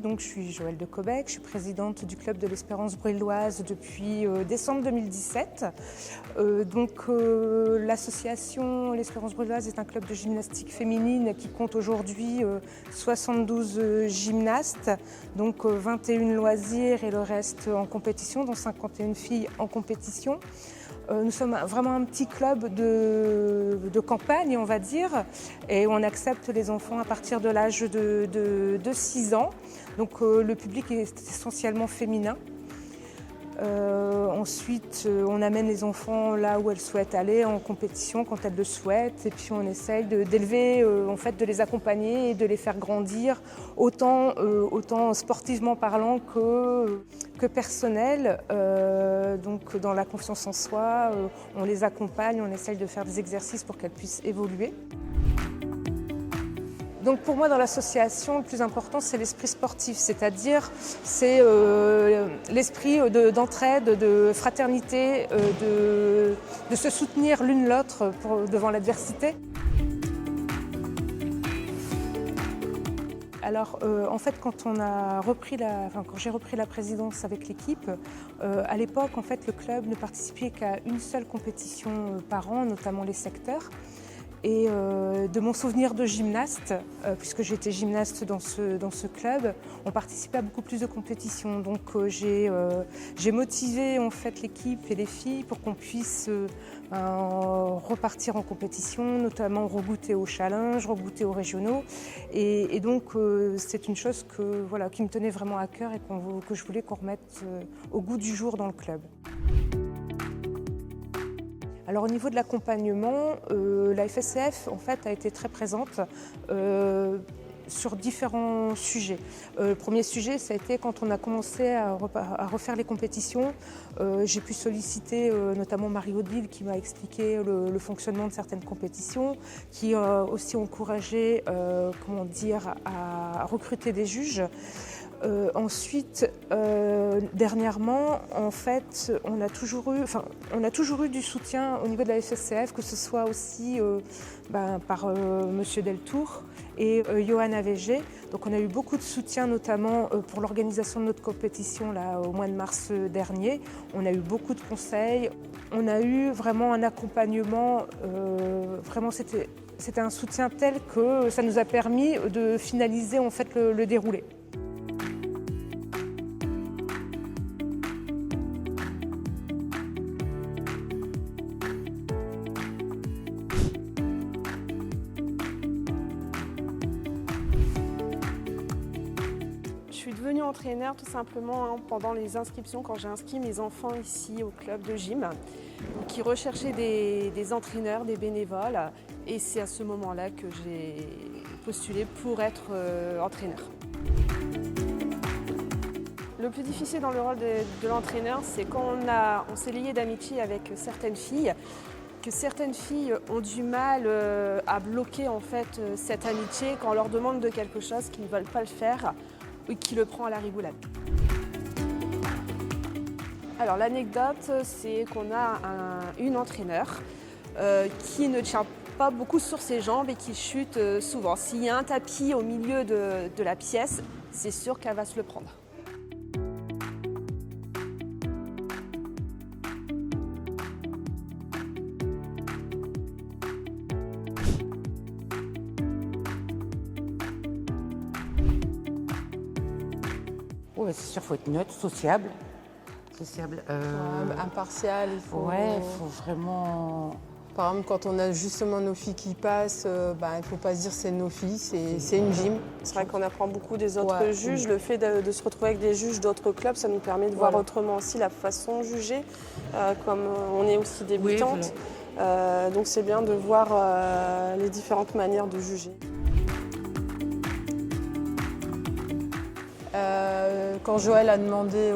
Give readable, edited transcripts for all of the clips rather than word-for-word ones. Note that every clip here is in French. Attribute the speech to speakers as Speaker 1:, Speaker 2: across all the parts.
Speaker 1: donc je suis Joëlle de Cobec, je suis présidente du club de l'Espérance bruxelloise depuis décembre 2017. L'association l'Espérance bruxelloise est un club de gymnastique féminine qui compte aujourd'hui 72 gymnastes, donc 21 loisirs et le reste en compétition, dont 51 filles en compétition. Nous sommes vraiment un petit club de campagne, on va dire, et on accepte les enfants à partir de l'âge de 6 ans. Donc le public est essentiellement féminin. Ensuite, on amène les enfants là où elles souhaitent aller en compétition quand elles le souhaitent, et puis on essaye d'élever, de les accompagner et de les faire grandir autant sportivement parlant que personnel. Donc dans la confiance en soi, on les accompagne, on essaye de faire des exercices pour qu'elles puissent évoluer. Donc pour moi, dans l'association, le plus important, c'est l'esprit sportif, c'est-à-dire c'est l'esprit d'entraide, de fraternité, de se soutenir l'une l'autre devant l'adversité. Alors quand j'ai repris la présidence avec l'équipe, à l'époque le club ne participait qu'à une seule compétition par an, notamment les secteurs. Et de mon souvenir de gymnaste, puisque j'étais gymnaste dans ce club, on participait à beaucoup plus de compétitions. Donc j'ai motivé l'équipe et les filles pour qu'on puisse repartir en compétition, notamment regoûter aux challenges, regoûter aux régionaux. Et donc c'est une chose qui me tenait vraiment à cœur et que je voulais qu'on remette au goût du jour dans le club. Alors au niveau de l'accompagnement, la FSCF a été très présente sur différents sujets. Le premier sujet, ça a été quand on a commencé à refaire les compétitions. J'ai pu solliciter notamment Marie Haudeville qui m'a expliqué le fonctionnement de certaines compétitions, qui a aussi encouragé à recruter des juges. Ensuite, dernièrement, on a toujours eu du soutien au niveau de la FSCF, que ce soit aussi par Monsieur Deltour et Johan AVG. Donc on a eu beaucoup de soutien, notamment pour l'organisation de notre compétition là, au mois de mars dernier. On a eu beaucoup de conseils. On a eu vraiment un accompagnement, c'était un soutien tel que ça nous a permis de finaliser le déroulé.
Speaker 2: Je suis devenue entraîneur tout simplement pendant les inscriptions quand j'ai inscrit mes enfants ici au club de gym, qui recherchaient des entraîneurs, des bénévoles, et c'est à ce moment-là que j'ai postulé pour être entraîneur. Le plus difficile dans le rôle de l'entraîneur, c'est quand on s'est lié d'amitié avec certaines filles, que certaines filles ont du mal à bloquer cette amitié quand on leur demande de quelque chose qu'ils ne veulent pas le faire ou qui le prend à la rigoulade. Alors l'anecdote, c'est qu'on a une entraîneur qui ne tient pas beaucoup sur ses jambes et qui chute souvent. S'il y a un tapis au milieu de la pièce, c'est sûr qu'elle va se le prendre.
Speaker 3: Ouais, c'est sûr, il faut être neutre, sociable.
Speaker 4: Impartial, il faut...
Speaker 3: Ouais, il faut vraiment...
Speaker 4: Par exemple, quand on a justement nos filles qui passent, il ne faut pas se dire c'est nos filles, c'est une gym.
Speaker 2: C'est vrai qu'on apprend beaucoup des autres juges. Le fait de se retrouver avec des juges d'autres clubs, ça nous permet de voir autrement aussi la façon de juger, comme on est aussi débutante. Oui, donc c'est bien de voir les différentes manières de juger.
Speaker 4: Quand Joëlle a demandé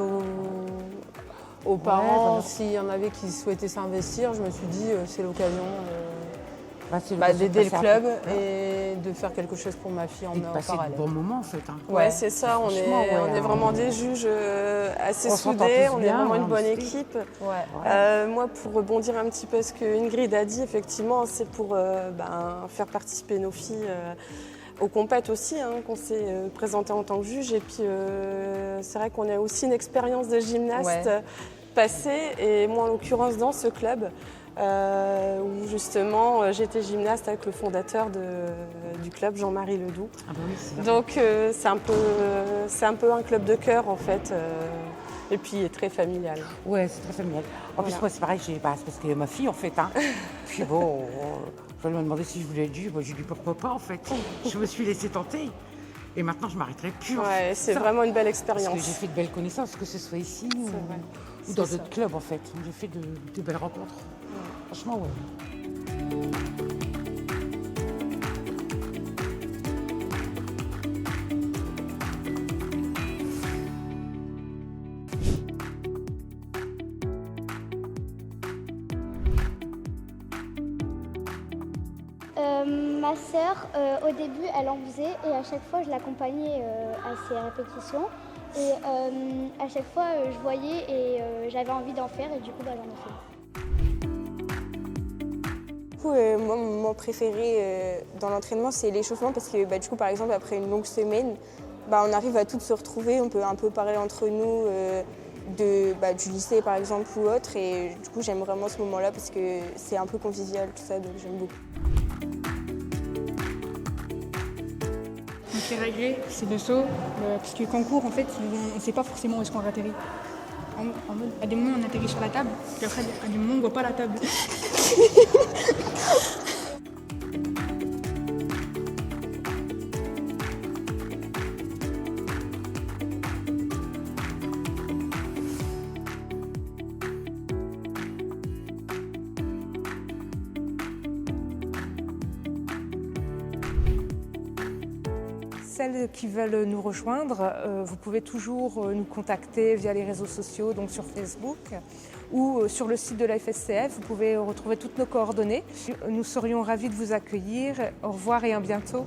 Speaker 4: aux parents s'il y en avait qui souhaitaient s'investir, je me suis dit c'est l'occasion d'aider le club et de faire quelque chose pour ma fille en parallèle.
Speaker 3: C'est un bon moment
Speaker 2: Ouais, c'est ça, on est vraiment des juges assez soudés, on est vraiment une bonne équipe. Moi, pour rebondir un petit peu à ce que Ingrid a dit, effectivement, c'est pour faire participer nos filles
Speaker 5: au compètes aussi, hein, qu'on s'est présenté en tant que juge. Et puis c'est vrai qu'on a aussi une expérience de gymnaste passée, et moi en l'occurrence dans ce club, où justement j'étais gymnaste avec le fondateur du club, Jean-Marie Ledoux.
Speaker 3: Ah bah oui, c'est vrai.
Speaker 5: Donc c'est un peu un club de cœur en fait, et puis très familial.
Speaker 3: Ouais, c'est très familial. En plus,
Speaker 5: Voilà.
Speaker 3: moi, c'est pareil, c'est parce qu'il y a ma fille, en fait. Hein. Puis bon, elle m'a demandé si je voulais être juge. Moi, j'ai dit pourquoi pas, en fait. Je me suis laissée tenter. Et maintenant, je ne m'arrêterai plus. en
Speaker 5: Ouais,
Speaker 3: fait.
Speaker 5: c'est
Speaker 3: Ça.
Speaker 5: vraiment une belle
Speaker 3: Parce
Speaker 5: expérience.
Speaker 3: que j'ai fait de belles connaissances, que ce soit ici ou
Speaker 5: C'est
Speaker 3: dans
Speaker 5: ça.
Speaker 3: d'autres clubs, en fait. J'ai fait de belles rencontres. Franchement, ouais.
Speaker 6: Ma sœur, au début, elle en faisait et à chaque fois, je l'accompagnais à ses répétitions. Et à chaque fois, je voyais et j'avais envie d'en faire et du coup, j'en ai fait.
Speaker 7: Du coup, moi, mon moment préféré dans l'entraînement, c'est l'échauffement parce que du coup, par exemple, après une longue semaine, on arrive à toutes se retrouver, on peut un peu parler entre nous du lycée, par exemple, ou autre. Et du coup, j'aime vraiment ce moment-là parce que c'est un peu convivial, tout ça, donc j'aime beaucoup.
Speaker 8: Donc les regrets, c'est le saut, parce que concours, en fait, on ne sait pas forcément où est-ce qu'on atterrit. En mode, à des moments, on atterrit sur la table, puis après, à des moments, on ne voit pas la table.
Speaker 1: Celles qui veulent nous rejoindre, vous pouvez toujours nous contacter via les réseaux sociaux, donc sur Facebook ou sur le site de la FSCF. Vous pouvez retrouver toutes nos coordonnées. Nous serions ravis de vous accueillir. Au revoir et à bientôt.